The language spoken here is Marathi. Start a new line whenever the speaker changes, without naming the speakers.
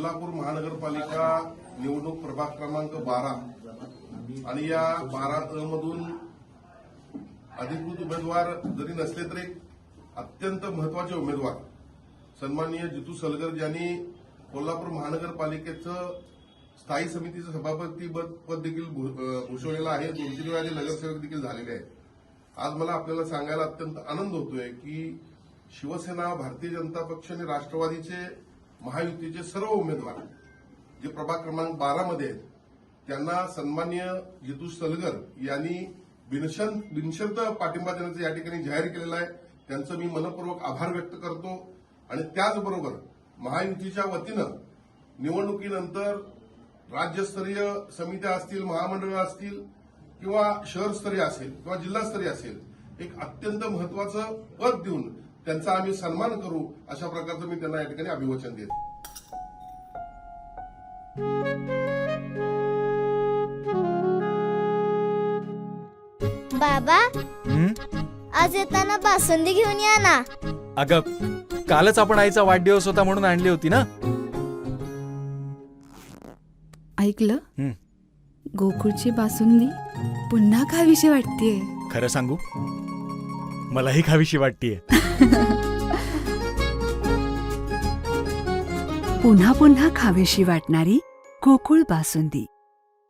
कोल्हापूर महानगरपालिका निवडणूक प्रभाग क्रमांक 12 आणि या 12 मधून अधिकृत उमेदवार जरी नसले तरी अत्यंत महत्वाचे उमेदवार सन्माननीय जितू सलगर यांनी कोल्हापूर महानगरपालिकेचं स्थायी समितीचं सभापती पद देखील भूषवलेलं आहे. 2-3 वेळा नगरसेवक देखील झालेले आहेत. आज मला आपल्याला सांगायला अत्यंत आनंद होतोय की शिवसेना, भारतीय जनता पक्ष आणि राष्ट्रवादीचे महायुतीचे सर्व उमेदवार जे प्रभाग क्रमांक 12 मध्ये आहेत त्यांना सन्माननीय जितू सलगर यांनी बिनशर्त पाठिंबा देण्याचं या ठिकाणी जाहीर केलेलं आहे. त्यांचं मी मनपूर्वक आभार व्यक्त करतो. आणि त्याचबरोबर महायुतीच्या वतीनं निवडणुकीनंतर राज्यस्तरीय समित्या असतील, महामंडळं असतील किंवा शहरस्तरीय असेल किंवा जिल्हास्तरीय असेल, एक अत्यंत महत्वाचं पद देऊन त्यांचा आम्ही सन्मान करू अशा प्रकारचं मी त्यांना या ठिकाणी अभिवचन देतो.
बाबा, आज येताना बासुंदी घेऊन या ना.
अगं, कालच आपण आईचा वाढदिवस होता म्हणून आणली होती ना.
ऐकलं, गोकुळची बासुंदी पुन्हा खावीशी वाटतेय.
खरं सांगू, मलाही खावीशी वाटतेय.
पुन्हा पुन्हा खावीशी वाटणारी गोकुळ बासुंदी.